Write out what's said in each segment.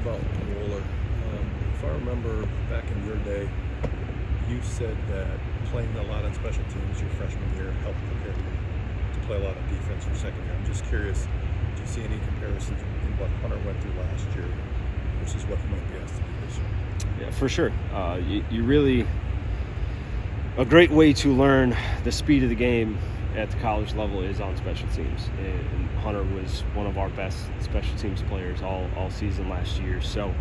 about Wohler. If I remember back in your day, you said that playing a lot on special teams your freshman year helped prepare you to play a lot of defense your second year. I'm just curious, do you see any comparisons in what Hunter went through last year versus what he might be asked to do this year? Yeah, for sure. You really, a great way to learn the speed of the game at the college level is on special teams. And Hunter was one of our best special teams players all season last year. So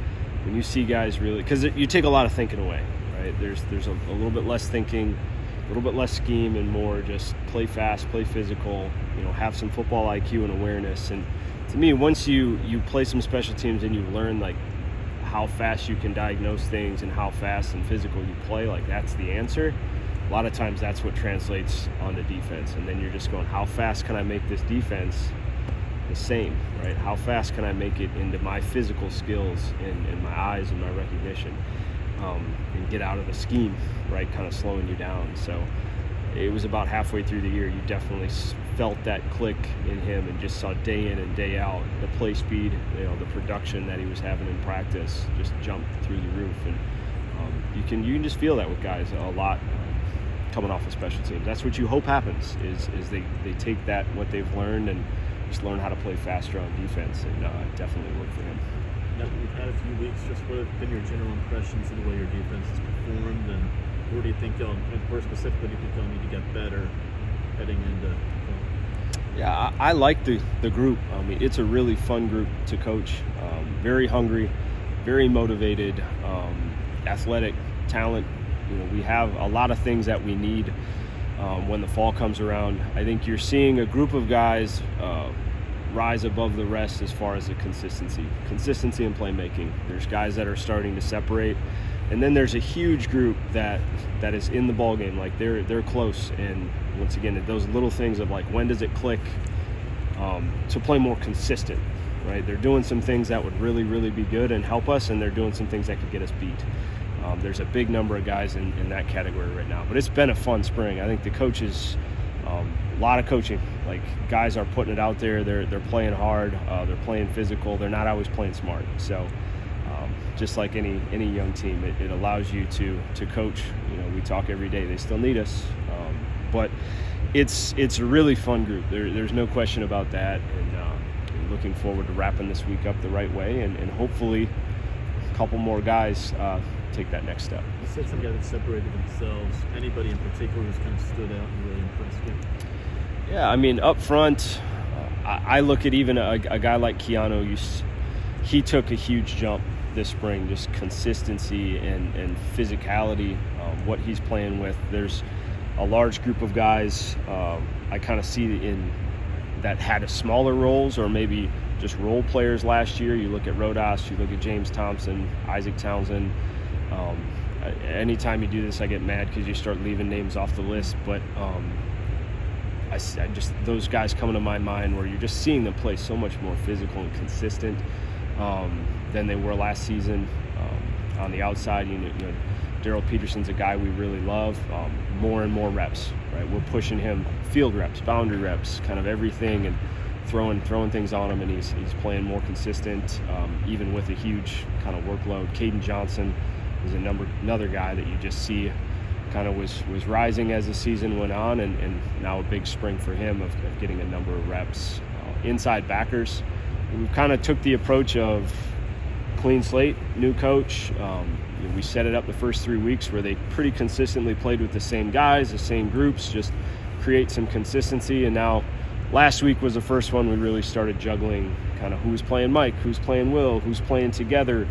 when you see guys really, because you take a lot of thinking away, right? There's a little bit less thinking, a little bit less scheme, and more just play fast, play physical, have some football IQ and awareness. And to me, once you play some special teams and you learn like how fast you can diagnose things and how fast and physical you play, like that's the answer. A lot of times that's what translates onto defense. And then you're just going, how fast can I make this defense the same, right? How fast can I make it into my physical skills and my eyes and my recognition, and get out of the scheme, right? Kind of slowing you down. So it was about halfway through the year, you definitely felt that click in him and just saw day in and day out the play speed, the production that he was having in practice just jumped through the roof. And you can just feel that with guys a lot coming off of special teams. That's what you hope happens is they take that, what they've learned, and just learn how to play faster on defense, and it definitely worked for him. Now we've had a few weeks. Just what have been your general impressions of the way your defense has performed, and where do you think y'all, and where specifically do you think y'all need to get better heading into? Yeah, I like the group. I mean, it's a really fun group to coach. Very hungry, very motivated, athletic, talent. We have a lot of things that we need when the fall comes around. I think you're seeing a group of guys rise above the rest as far as the consistency in playmaking. There's guys that are starting to separate, and then there's a huge group that is in the ball game. Like they're close, and once again, those little things of like, when does it click to play more consistent, right? They're doing some things that would really, really be good and help us, and they're doing some things that could get us beat. There's a big number of guys in that category right now, but it's been a fun spring. I think the coaches, a lot of coaching. Like guys are putting it out there. They're playing hard. They're playing physical. They're not always playing smart. So just like any young team, it allows you to coach. We talk every day. They still need us, but it's a really fun group. There's no question about that. And looking forward to wrapping this week up the right way, and hopefully a couple more guys take that next step. You said some guys that separated themselves. Anybody in particular who's kind of stood out and really impressed you? Yeah, I mean, up front, I look at even a guy like Keanu. He took a huge jump this spring, just consistency and physicality, what he's playing with. There's a large group of guys I kind of see in that had a smaller roles or maybe just role players last year. You look at Rodas, you look at James Thompson, Isaac Townsend. Anytime you do this, I get mad because you start leaving names off the list. But I just, those guys come to my mind where you're just seeing them play so much more physical and consistent than they were last season. On the outside, Daryl Peterson's a guy we really love. More and more reps, right? We're pushing him field reps, boundary reps, kind of everything, and throwing things on him, and he's playing more consistent, even with a huge kind of workload. Caden Johnson is another guy that you just see kind of was rising as the season went on, and now a big spring for him of getting a number of reps. Inside backers, we kind of took the approach of clean slate, new coach. We set it up the first 3 weeks where they pretty consistently played with the same guys, the same groups, just create some consistency. And now last week was the first one we really started juggling kind of who's playing Mike, who's playing Will, who's playing together.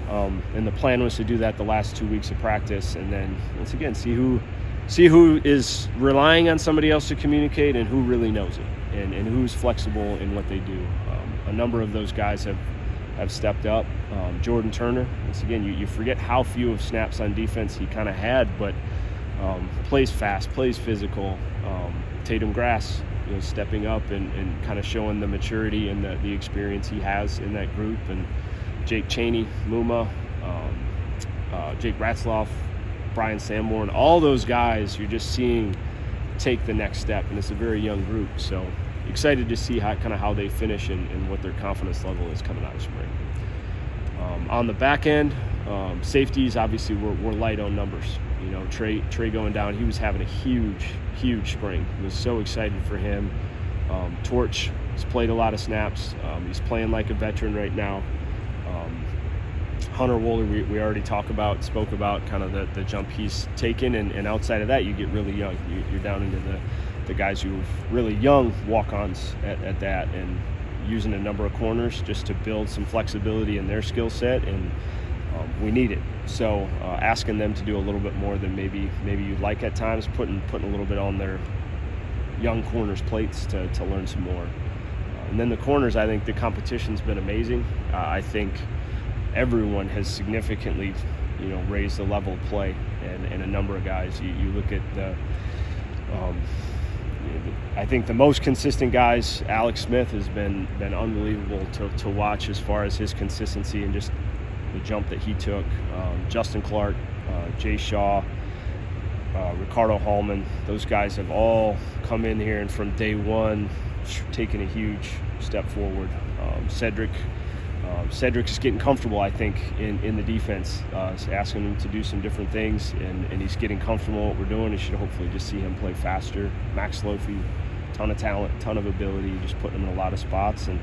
And the plan was to do that the last 2 weeks of practice, and then once again see who is relying on somebody else to communicate and who really knows it, and who's flexible in what they do. A number of those guys have stepped up. Jordan Turner, once again, you forget how few of snaps on defense he kind of had, but plays fast, plays physical. Tatum Grass, stepping up and kind of showing the maturity and the experience he has in that group. And Jake Chaney, Muma, Jake Ratzloff, Brian Sanborn, all those guys you're just seeing take the next step, and it's a very young group. So excited to see how they finish and what their confidence level is coming out of spring. On the back end, safeties, obviously we're light on numbers. You know, Trey going down, he was having a huge spring. I was so excited for him. Torch has played a lot of snaps. He's playing like a veteran right now. Hunter Wohler, we already spoke about kind of the jump he's taken, and outside of that, you get really young. You're down into the guys who are really young walk-ons at that, and using a number of corners just to build some flexibility in their skill set, and we need it. So asking them to do a little bit more than maybe you'd like at times, putting a little bit on their young corners' plates to learn some more. And then the corners, I think the competition's been amazing. I think everyone has significantly, raised the level of play, and a number of guys. You look at I think the most consistent guys, Alex Smith has been unbelievable to watch as far as his consistency and just the jump that he took. Justin Clark, Jay Shaw, Ricardo Hallman, those guys have all come in here and from day one taken a huge step forward. Cedric's getting comfortable, I think, in the defense. Asking him to do some different things, and he's getting comfortable with what we're doing. You should hopefully just see him play faster. Max Lofi, ton of talent, ton of ability, just putting him in a lot of spots. And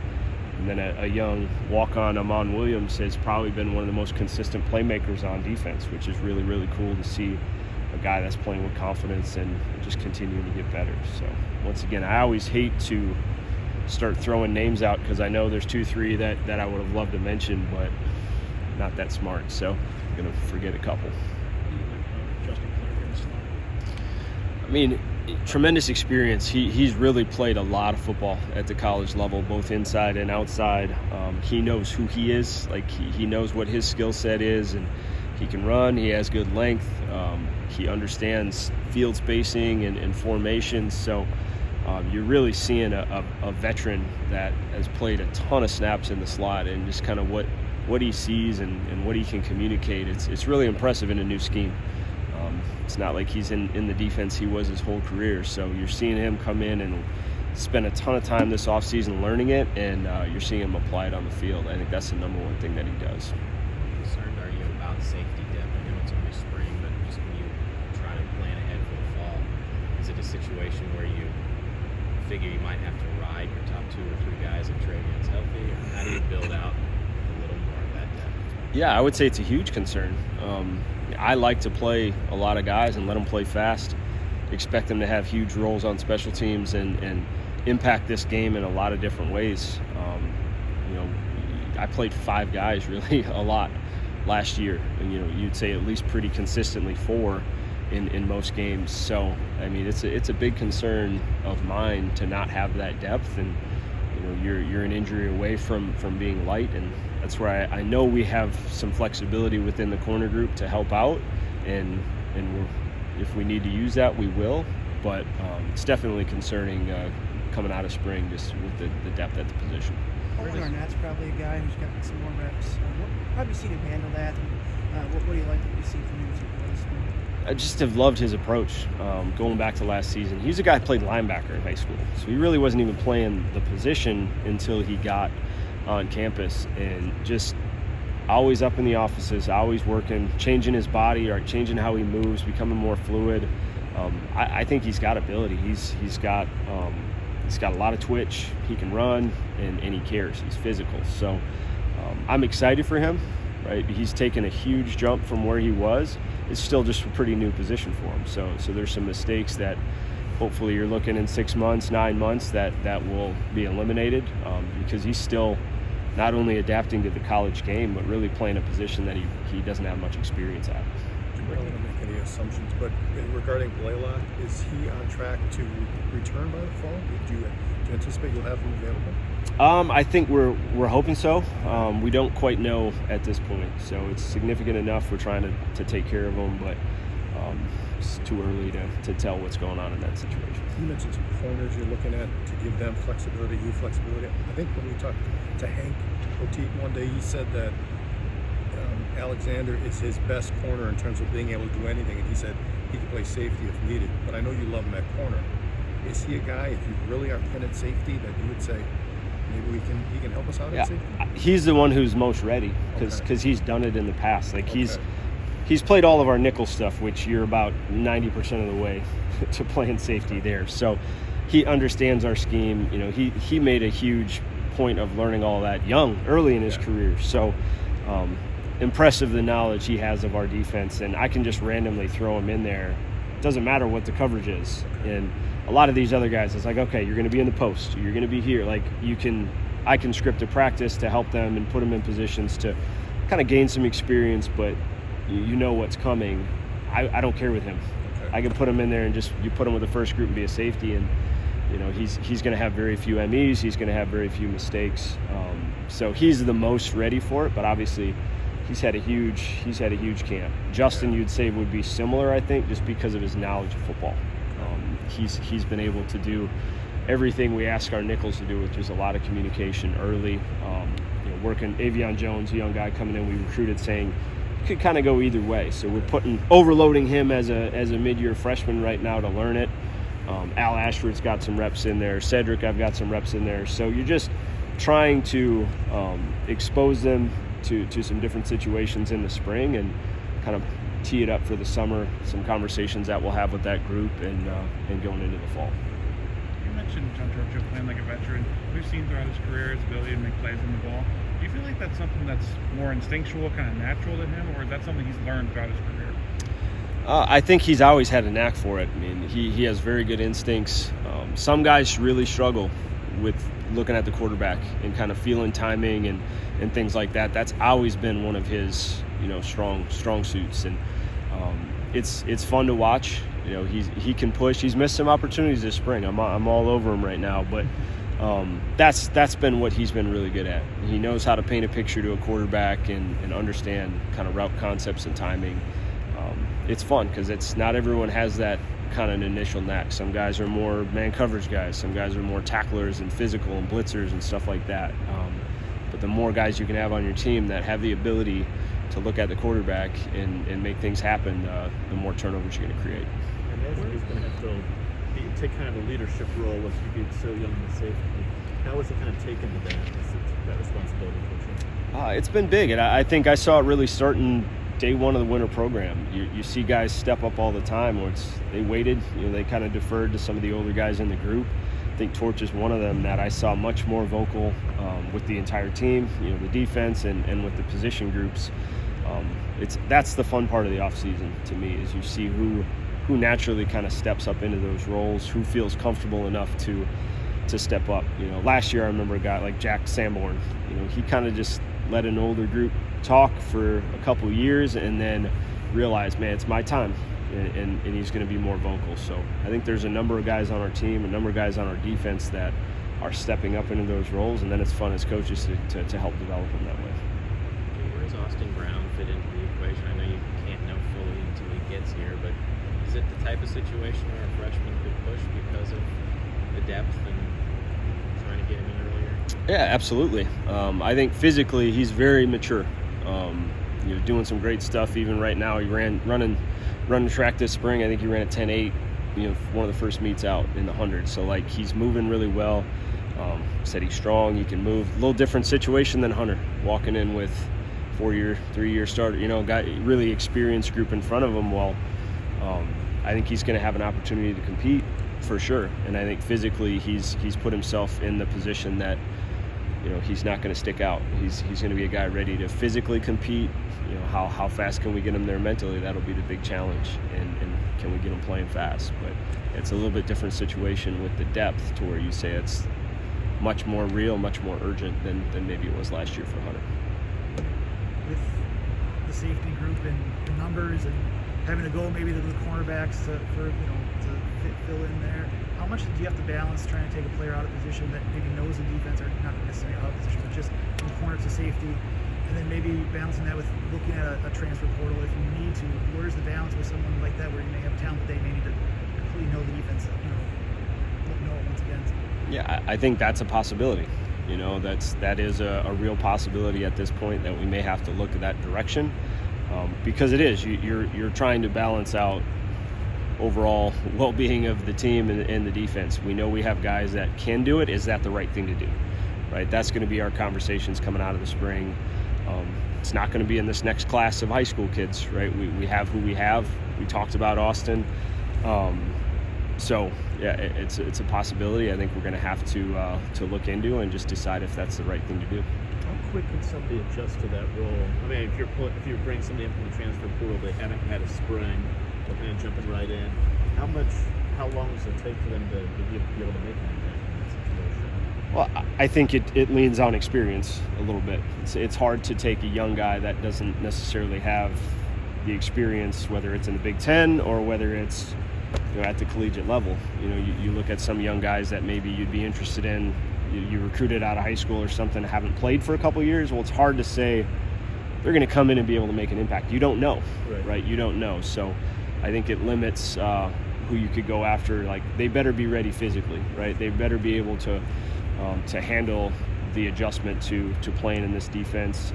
then a young walk-on, Amon Williams, has probably been one of the most consistent playmakers on defense, which is really, really cool to see a guy that's playing with confidence and just continuing to get better. So once again, I always hate to start throwing names out because I know there's 2-3 that I would have loved to mention, but not that smart, so I'm going to forget a couple. Justin Clark in the slot. I mean, tremendous experience. He's really played a lot of football at the college level, both inside and outside. He knows who he is. Like he knows what his skill set is, and he can run. He has good length. He understands field spacing and formations. So you're really seeing a veteran that has played a ton of snaps in the slot, and just kind of what he sees and what he can communicate. It's really impressive in a new scheme. It's not like he's in the defense he was his whole career. So you're seeing him come in and spend a ton of time this offseason learning it, and you're seeing him apply it on the field. I think that's the number one thing that he does. How concerned are you about safety depth? I know it's only spring, but just when you try to plan ahead for the fall, is it a situation where you figure you might have to ride your top 2 or 3 guys if Trey gets healthy, or how do you build out a little more of that depth? Yeah, I would say it's a huge concern. I like to play a lot of guys and let them play fast, expect them to have huge roles on special teams and impact this game in a lot of different ways. I played 5 guys really a lot last year, and you'd say at least pretty consistently 4 in most games. So I mean, it's a big concern of mine to not have that depth, and you're an injury away from being light, and that's where I know we have some flexibility within the corner group to help out, and if we need to use that, we will. But it's definitely concerning coming out of spring just with the depth at the position. Owen Arnett's probably a guy who's got some more reps. How have you seen him handle that? And what do you like that you see from him as he plays spring? I just have loved his approach. Going back to last season, he's a guy who played linebacker in high school, so he really wasn't even playing the position until he got on campus, and just always up in the offices, always working, changing his body, or changing how he moves, becoming more fluid. I think he's got ability. He's got a lot of twitch. He can run, and he cares. He's physical. So I'm excited for him. Right, he's taken a huge jump from where he was. It's still just a pretty new position for him. So there's some mistakes that hopefully you're looking in 6 months, 9 months that will be eliminated, because he's still not only adapting to the college game, but really playing a position that he doesn't have much experience at. I don't want to make any assumptions, but regarding Blaylock, is he on track to return by the fall? Do you anticipate you'll have him available? I think we're hoping so. We don't quite know at this point, so it's significant enough we're trying to take care of him, but it's too early to tell what's going on in that situation. You mentioned some corners you're looking at to give them flexibility, you flexibility. I think when we talked to Hank Poteet one day, he said that Alexander is his best corner in terms of being able to do anything, and he said he could play safety if needed, but I know you love him at corner. Is he a guy, if you really are pin at safety, that you would say, maybe he can help us out Yeah, at safety? he's the one who's most ready because Okay. he's done it in the past. Like Okay. he's played all of our nickel stuff, which you're about 90% of the way to playing safety there. So he understands our scheme. You know, he made a huge point of learning all that early in his career. So impressive the knowledge he has of our defense, and I can just randomly throw him in there. Doesn't matter what the coverage is. And a lot of these other guys, it's like, okay, you're going to be in the post, you're going to be here. Like I can script a practice to help them and put them in positions to kind of gain some experience, but you know what's coming. I don't care with him. Okay. I can put him in there and just you put him with the first group and be a safety, and you know he's going to have very few MEs. He's going to have very few mistakes. So he's the most ready for it. But obviously, he's had a huge camp. Justin, you'd say, would be similar, I think, just because of his knowledge of football. He's been able to do everything we ask our nickels to do, which is a lot of communication early. Working Avion Jones, a young guy coming in, we recruited, saying could kind of go either way. So we're overloading him as a mid-year freshman right now to learn it. Al Ashford's got some reps in there. Cedric, I've got some reps in there. So you're just trying to expose them to some different situations in the spring and kind of tee it up for the summer, some conversations that we'll have with that group and going into the fall. You mentioned John Torchio playing like a veteran. We've seen throughout his career his ability to make plays on the ball. Do you feel like that's something that's more instinctual, kind of natural to him, or is that something he's learned throughout his career? I think he's always had a knack for it. I mean, he has very good instincts. Some guys really struggle with looking at the quarterback and kind of feeling timing and things like that. That's always been one of his, strong suits. And it's fun to watch. He can push. He's missed some opportunities this spring. I'm all over him right now, but that's been what he's been really good at. He knows how to paint a picture to a quarterback and understand kind of route concepts and timing. It's fun because it's not everyone has that kind of an initial knack. Some guys are more man coverage guys. Some guys are more tacklers and physical and blitzers and stuff like that. But the more guys you can have on your team that have the ability to look at the quarterback and make things happen, the more turnovers you're going to create. And as he's going to have to take kind of a leadership role with you being so young in the safety, how was he kind of taken to that responsibility for him? It's been big, and I think I saw it really starting day one of the winter program. You see guys step up all the time, or they waited, they kind of deferred to some of the older guys in the group. I think Torch is one of them that I saw much more vocal with the entire team, the defense and with the position groups. That's the fun part of the offseason to me, is you see who naturally kind of steps up into those roles, who feels comfortable enough to step up. Last year I remember a guy like Jack Sanborn. He kind of just let an older group talk for a couple years and then realized, man, it's my time, and he's going to be more vocal. So I think there's a number of guys on our team, a number of guys on our defense that are stepping up into those roles, and then it's fun as coaches to help develop them that way. Where does Austin Brown fit into the equation? I know you can't know fully until he gets here, but is it the type of situation where a freshman could push because of the depth and trying to get him in earlier? Yeah, absolutely. I think physically he's very mature. Doing some great stuff. Even right now, he running track this spring. I think he ran a 10.8. One of the first meets out in the 100. So he's moving really well. Said he's strong. He can move. A little different situation than Hunter, walking in with 3-year starter. Got really experienced group in front of him. Well, I think he's going to have an opportunity to compete for sure. And I think physically he's put himself in the position that he's not going to stick out. He's going to be a guy ready to physically compete. How fast can we get him there mentally? That'll be the big challenge. And can we get him playing fast? But it's a little bit different situation with the depth, to where you say it's much more real, much more urgent than maybe it was last year for Hunter. With the safety group and the numbers and having to go maybe to the cornerbacks to fill in there, how much do you have to balance trying to take a player out of position that maybe knows the defense, or not necessarily out of position, but just from corner to safety, and then maybe balancing that with looking at a transfer portal if you need to? Where's the balance with someone like that, where you may have talent but they may need to completely know the defense, know it once again? Yeah, I think that's a possibility. That is a real possibility at this point, that we may have to look at that direction, because it is. You're trying to balance out overall well-being of the team and the defense. We know we have guys that can do it. Is that the right thing to do? right? That's going to be our conversations coming out of the spring. It's not going to be in this next class of high school kids, right? We have who we have. We talked about Austin. So yeah, it's a possibility. I think we're going to have to look into and just decide if that's the right thing to do. How quick can somebody adjust to that role? I mean, if you bring somebody in from the transfer portal, they haven't had a spring, they're kind of jumping right in. How long does it take for them to be able to make an impact in that situation? Well, I think it leans on experience a little bit. It's hard to take a young guy that doesn't necessarily have the experience, whether it's in the Big Ten or whether it's at the collegiate level. You look at some young guys that maybe you'd be interested in. You recruited out of high school or something, haven't played for a couple years. Well, it's hard to say they're going to come in and be able to make an impact. You don't know, right? You don't know. So I think it limits who you could go after. Like, they better be ready physically, right? They better be able to handle the adjustment to playing in this defense.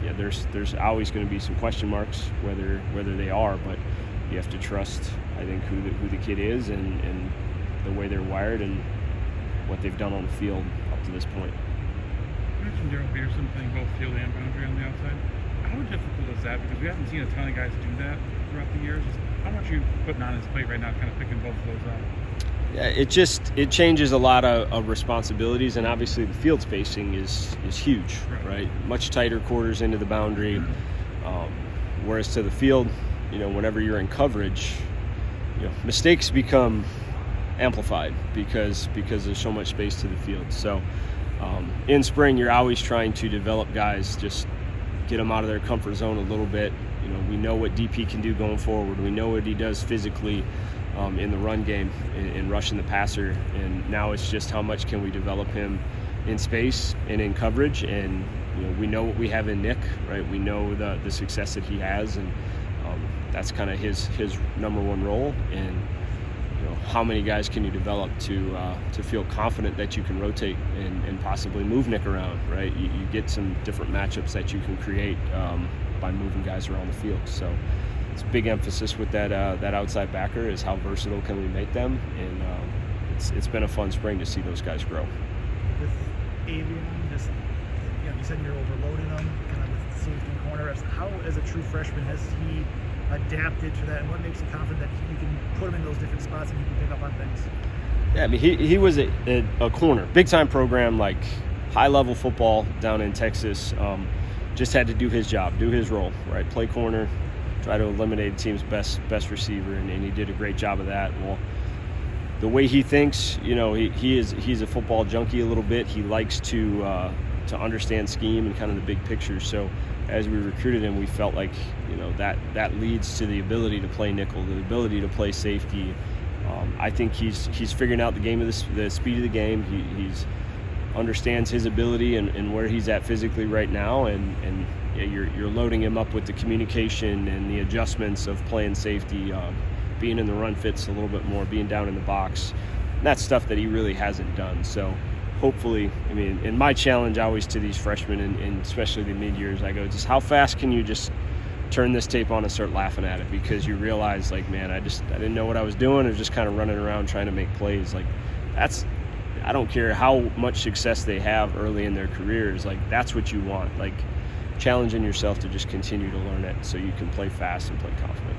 There's always going to be some question marks whether they are, but you have to trust, I think, who the kid is and the way they're wired and what they've done on the field up to this point. You mentioned Daryl Peterson playing both field and boundary on the outside. How difficult is that? Because we haven't seen a ton of guys do that throughout the years. How much are you putting on his plate right now, kind of picking both of those up? Yeah, it changes a lot of responsibilities, and obviously the field spacing is huge, right? Much tighter quarters into the boundary, whereas to the field, whenever you're in coverage, mistakes become amplified because there's so much space to the field. So in spring, you're always trying to develop guys, just get them out of their comfort zone a little bit. We know what DP can do going forward. We know what he does physically in the run game, in rushing the passer, and now it's just how much can we develop him in space and in coverage. And we know what we have in Nick, right? We know the success that he has, and that's kind of his number one role. And how many guys can you develop to feel confident that you can rotate and possibly move Nick around, right? You get some different matchups that you can create by moving guys around the field. So it's a big emphasis with that outside backer is how versatile can we make them, and it's been a fun spring to see those guys grow. With Avion, just you said you're overloading him, kind of with safety and corner reps. How, as a true freshman, has he adapted to that, and what makes you confident that you can put him in those different spots and he can pick up on things? Yeah, I mean, he was a corner, big time program, like high level football down in Texas. Just had to do his job, do his role, right? Play corner, try to eliminate the team's best receiver, and he did a great job of that. Well, the way he thinks, he's a football junkie a little bit. He likes to understand scheme and kind of the big picture. So as we recruited him, we felt like that leads to the ability to play nickel, the ability to play safety. I think he's figuring out the game of the speed of the game. He's understands his ability and where he's at physically right now, and you're loading him up with the communication and the adjustments of playing safety, being in the run fits a little bit more, being down in the box. And that's stuff that he really hasn't done. So hopefully, I mean, and my challenge always to these freshmen, and especially the mid-years, I go, just how fast can you just turn this tape on and start laughing at it? Because you realize, like, man, I didn't know what I was doing. I was just kind of running around trying to make plays. Like, I don't care how much success they have early in their careers. Like, that's what you want. Like, challenging yourself to just continue to learn it so you can play fast and play confident.